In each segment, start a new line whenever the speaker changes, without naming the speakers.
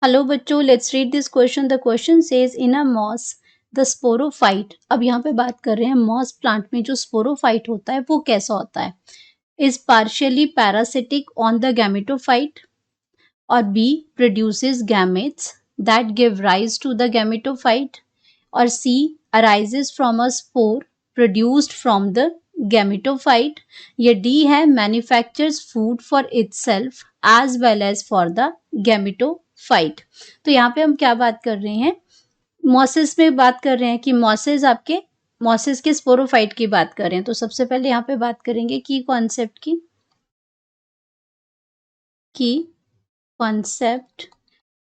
Hello बच्चों, let's read this question. The question says in a moss the sporophyte. अब यहाँ पे बात कर रहे हैं मॉस प्लांट में जो स्पोरोफाइट होता है वो कैसा होता है। Is partially parasitic on the gametophyte और B produces gametes that give rise to the gametophyte और C arises from a spore produced from the gametophyte. ये डी है manufactures food for itself as well as for the gametophyte. तो यहाँ पे हम क्या बात कर रहे हैं, मॉसेस में बात कर रहे हैं कि मॉसेस के स्पोरोफाइट की बात कर रहे हैं। तो सबसे पहले यहाँ पे बात करेंगे की कॉन्सेप्ट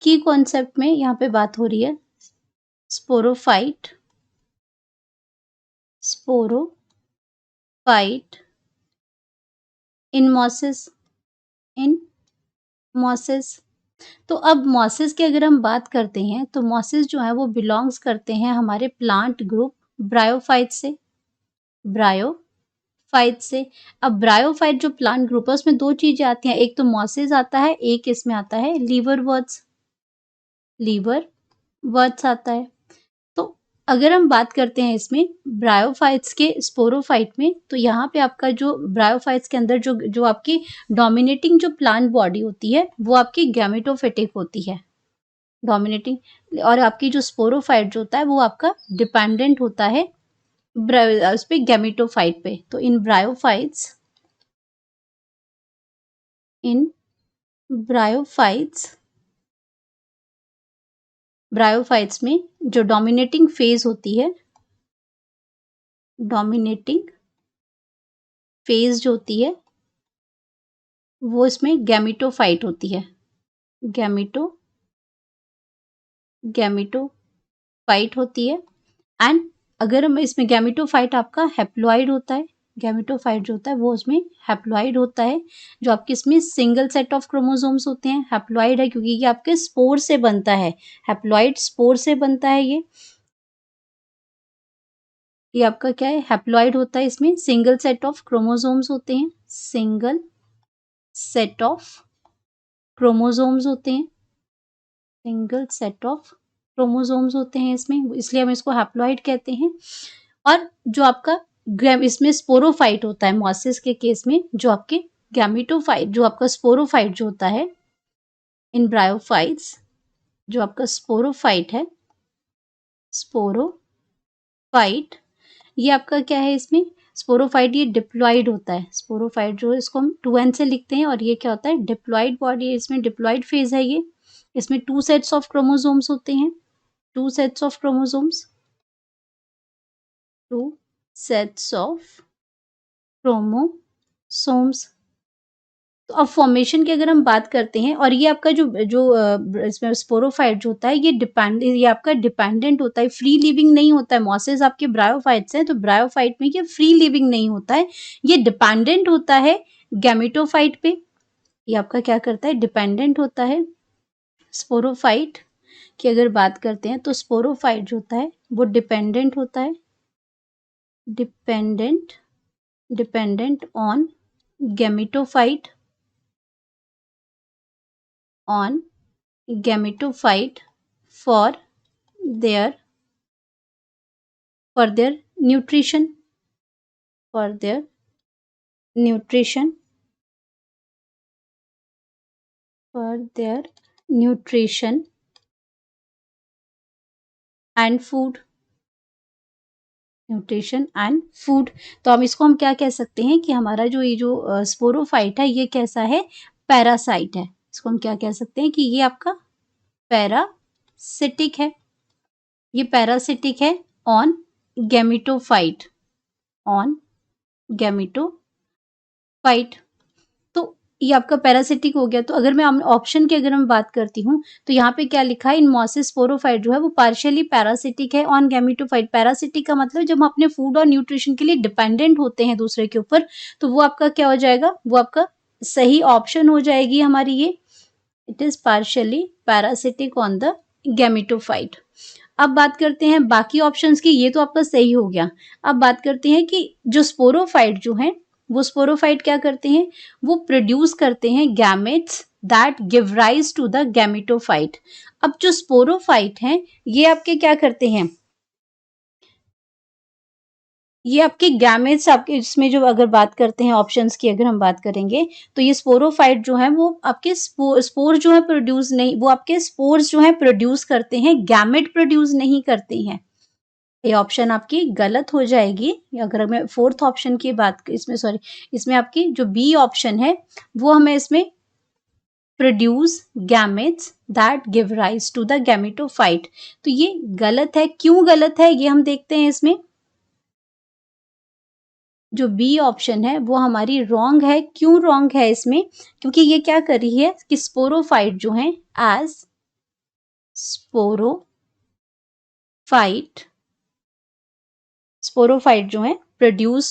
की कॉन्सेप्ट में यहाँ पे बात हो रही है स्पोरोफाइट इन मॉसेस। तो अब मॉसेस की अगर हम बात करते हैं तो मॉसेस जो है वो बिलोंग्स करते हैं हमारे प्लांट ग्रुप ब्रायोफाइट से। अब ब्रायोफाइट जो प्लांट ग्रुप है उसमें दो चीजें आती हैं, एक तो मॉसेस आता है, एक इसमें आता है लीवरवर्ट्स आता है। तो अगर हम बात करते हैं इसमें ब्रायोफाइट्स के स्पोरोफाइट में, तो यहाँ पे आपका जो ब्रायोफाइट्स के अंदर जो आपकी डोमिनेटिंग जो प्लांट बॉडी होती है वो आपकी गैमेटोफिटिक होती है, डोमिनेटिंग। और आपकी जो स्पोरोफाइट जो होता है वो आपका डिपेंडेंट होता है उस पे गैमेटोफाइट पे। तो इन ब्रायोफाइट्स में जो डोमिनेटिंग फेज होती है, जो होती है वो इसमें गैमेटोफाइट होती है, गैमेटोफाइट होती है। एंड अगर हम इसमें गैमेटोफाइट आपका हैप्लॉइड होता है, गैमेटोफाइट जो होता है वो उसमें हैप्लॉइड होता है। जो आपके इसमें सिंगल सेट ऑफ क्रोमोसोम्स होते हैं, हैप्लॉइड है क्योंकि ये आपके स्पोर से बनता है, हैप्लॉइड स्पोर से बनता है। ये आपका क्या है, हैप्लॉइड होता है। इसमें सिंगल सेट ऑफ क्रोमोसोम्स होते हैं, सिंगल सेट ऑफ क्रोमोसोम्स होते हैं, इसमें, इसलिए हम इसको हैप्लॉइड कहते हैं। और जो आपका इसमें स्पोरोफाइट होता है मॉसेस के केस में, जो आपके गैमेटोफाइट जो आपका स्पोरोफाइट जो होता है इन ब्रायोफाइट्स, जो आपका स्पोरोफाइट है, ये आपका क्या है, इसमें स्पोरोफाइट ये डिप्लॉइड होता है। स्पोरोफाइट जो है इसको हम 2n से लिखते हैं और ये क्या होता है, डिप्लॉइड बॉडी है, इसमें डिप्लॉइड फेज है। ये इसमें 2 सेट्स ऑफ क्रोमोसोम्स होते हैं, 2 सेट्स ऑफ क्रोमोसोम्स तो अब फॉर्मेशन की अगर हम बात करते हैं, और ये आपका इसमें स्पोरोफाइट जो होता है ये आपका डिपेंडेंट होता है, फ्री लिविंग नहीं होता है। मॉसेस आपके ब्रायोफाइट्स हैं, तो ब्रायोफाइट में ये फ्री लिविंग नहीं होता है, ये डिपेंडेंट होता है गैमेटोफाइट पे। ये आपका क्या करता है, डिपेंडेंट होता है। स्पोरोफाइट की अगर बात करते हैं तो स्पोरोफाइट जो होता है वो डिपेंडेंट होता है, dependent on gametophyte for their nutrition and food, तो हम क्या कह सकते हैं कि हमारा ये जो स्पोरोफाइट है ये कैसा है, पैरासाइट है। इसको हम क्या कह सकते हैं कि ये आपका पैरासिटिक है, ये पैरासिटिक है ऑन गैमेटोफाइट, तो ये आपका पैरासिटिक हो गया। तो अगर मैं ऑप्शन की अगर हम बात करती हूँ तो यहाँ पे क्या लिखा है, इन मॉसेस स्पोरोफाइट जो है वो पार्शियली पैरासिटिक है ऑन गैमेटोफाइट। पैरासिटिक का मतलब जब हम अपने फूड और न्यूट्रिशन के लिए डिपेंडेंट होते हैं दूसरे के ऊपर, तो वो आपका क्या हो जाएगा, वो आपका सही ऑप्शन हो जाएगी हमारी ये, it is partially parasitic on the gametophyte. अब बात करते हैं बाकी ऑप्शंस की, ये तो आपका सही हो गया। अब बात करते हैं कि जो स्पोरोफाइट जो है वो स्पोरोफाइट क्या करते हैं, वो प्रोड्यूस करते हैं gametes that give rise to the gametophyte. अब जो स्पोरोफाइट हैं ये आपके क्या करते हैं, ये आपके गैमेट्स, आपके इसमें जो अगर बात करते हैं ऑप्शंस की अगर हम बात करेंगे तो ये स्पोरोफाइट जो है वो आपके स्पोर जो है प्रोड्यूस नहीं, वो आपके स्पोर्स जो है प्रोड्यूस करते हैं, गैमेट प्रोड्यूस नहीं करते हैं। ये ऑप्शन आपकी गलत हो जाएगी। अगर मैं फोर्थ ऑप्शन की बात इसमें सॉरी इसमें आपकी जो बी ऑप्शन है वो हमें इसमें produce gametes that give rise to the gametophyte, तो ये गलत है। क्यों गलत है ये हम देखते हैं। इसमें जो बी ऑप्शन है वो हमारी रॉन्ग है। क्यों रॉन्ग है इसमें, क्योंकि ये क्या कर रही है कि स्पोरोफाइट जो है एज स्पोरोफाइट जो है प्रोड्यूस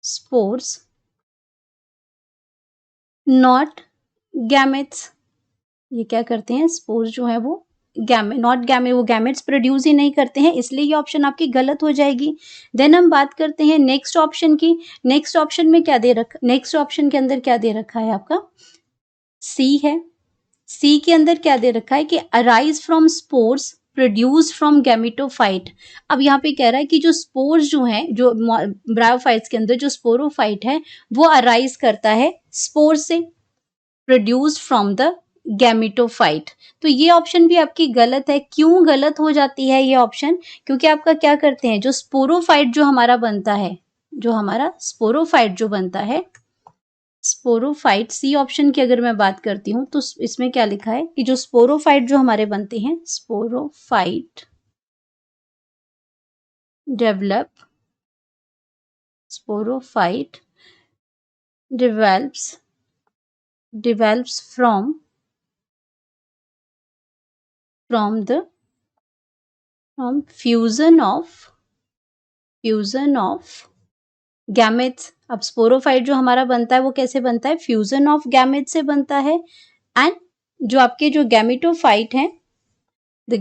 स्पोर्स नॉट गैमेट्स। ये क्या करते हैं, स्पोर्स जो है वो वो गैमेट्स प्रोड्यूस ही नहीं करते हैं, इसलिए ये ऑप्शन आपकी गलत हो जाएगी। देन हम बात करते हैं नेक्स्ट ऑप्शन की। नेक्स्ट ऑप्शन में क्या दे रखा, नेक्स्ट ऑप्शन के अंदर क्या दे रखा है आपका, सी है। सी के अंदर क्या दे रखा है कि arise from spores produce from gametophyte. अब यहाँ पे कह रहा है कि जो स्पोर्स जो हैं, जो ब्रायोफाइट्स के अंदर जो स्पोरोफाइट है वो अराइज करता है स्पोर्स से, प्रोड्यूस फ्रॉम द गैमेटोफाइट। तो ये ऑप्शन भी आपकी गलत है। क्यों गलत हो जाती है ये ऑप्शन, क्योंकि आपका क्या करते हैं, जो स्पोरोफाइट जो हमारा बनता है, जो हमारा स्पोरोफाइट जो बनता है, स्पोरोफाइट सी ऑप्शन की अगर मैं बात करती हूँ तो इसमें क्या लिखा है कि जो स्पोरोफाइट जो हमारे बनते हैं, sporophyte develop develops from fusion of gametes. अब स्पोरोफाइट जो हमारा बनता है वो कैसे बनता है, फ्यूजन ऑफ गैमेट्स से बनता है। एंड जो आपके जो गैमेटोफाइट हैं, द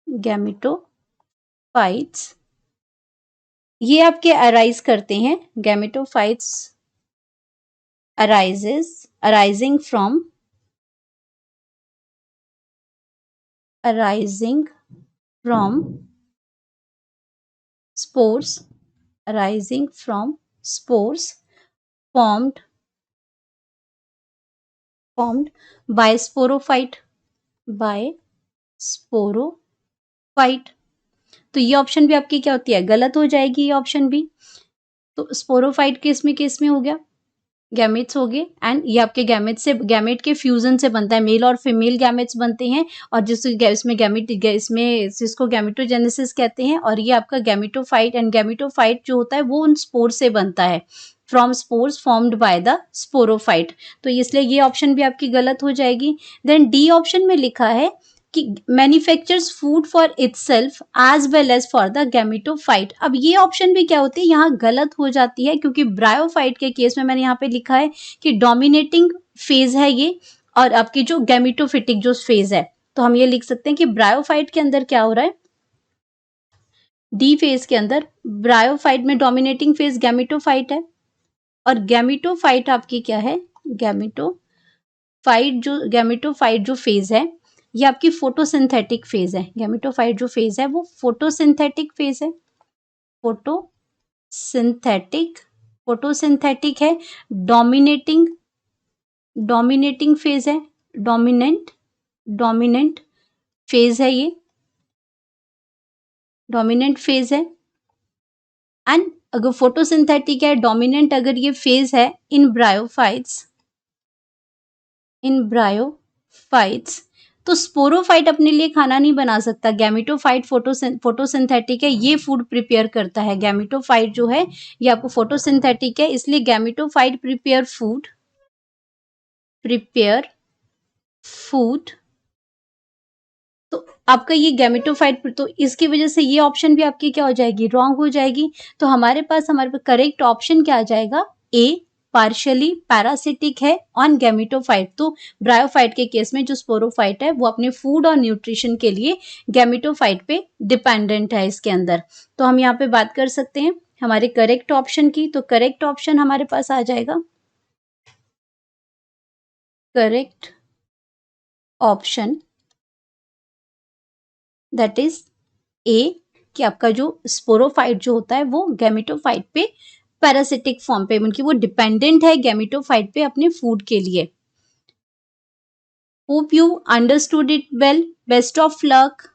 गैमेटोफाइट्स ये आपके अराइज करते हैं, gametophytes arising from spores formed by sporophyte तो ये ऑप्शन भी आपकी क्या होती है, गलत हो जाएगी ये ऑप्शन भी। तो स्पोरोफाइट केस में हो गया, गैमेट्स हो गए, एंड ये आपके गैमेट के फ्यूजन से बनता है, मेल और फीमेल गैमेट्स बनते हैं, और इसमें जिसको गैमेटोजेनेसिस कहते हैं, और ये आपका गैमेटोफाइट, एंड गैमेटोफाइट जो होता है वो उन स्पोर से बनता है, from spores formed by the sporophyte. तो इसलिए ये ऑप्शन भी आपकी गलत हो जाएगी। देन डी ऑप्शन में लिखा है कि manufactures food for itself as well as for the gametophyte. अब ये ऑप्शन भी क्या होती है, यहाँ गलत हो जाती है, क्योंकि ब्रायोफाइट के केस में मैंने यहाँ पे लिखा है कि डोमिनेटिंग फेज है ये, और आपकी जो गैमेटोफिटिक जो फेज है, तो हम ये लिख सकते हैं कि ब्रायोफाइट के अंदर क्या हो रहा है, डी फेज के अंदर ब्रायोफाइट में डोमिनेटिंग फेज गैमेटोफाइट है, और गैमेटोफाइट आपकी क्या है, गैमेटोफाइट जो फेज है ये आपकी फोटोसिंथेटिक फेज है। गैमेटोफाइट जो फेज है वो फोटोसिंथेटिक फेज है, फोटोसिंथेटिक है, डोमिनेटिंग फेज है, डोमिनेंट फेज है, ये डोमिनेंट फेज है। एंड अगर फोटोसिंथेटिक है, डोमिनेंट अगर ये फेज है इन ब्रायोफाइट्स, तो स्पोरोफाइट अपने लिए खाना नहीं बना सकता। गैमेटोफाइट फोटोसिंथेटिक है, ये फूड प्रिपेयर करता है। गैमेटोफाइट जो है ये आपको फोटोसिंथेटिक है, इसलिए गैमेटोफाइट प्रिपेयर फूड। तो आपका ये गैमेटोफाइट, तो इसकी वजह से ये ऑप्शन भी आपकी क्या हो जाएगी, रॉन्ग हो जाएगी। तो हमारे पास करेक्ट ऑप्शन क्या आ जाएगा, ए पार्शियली पैरासिटिक है ऑन गैमेटोफाइट। तो ब्रायोफाइट के केस में जो स्पोरोफाइट है वो अपने फूड और न्यूट्रिशन के लिए गैमेटोफाइट पे डिपेंडेंट है इसके अंदर। तो हम यहाँ पे बात कर सकते हैं हमारे करेक्ट ऑप्शन की, तो करेक्ट ऑप्शन हमारे पास आ जाएगा, correct option that is a, कि आपका जो स्पोरोफाइट जो होता है वो गैमेटोफाइट पे पैरासिटिक फॉर्म पे, उनकी वो डिपेंडेंट है गैमेटोफाइट पे अपने फूड के लिए। Hope you understood it well, best of luck.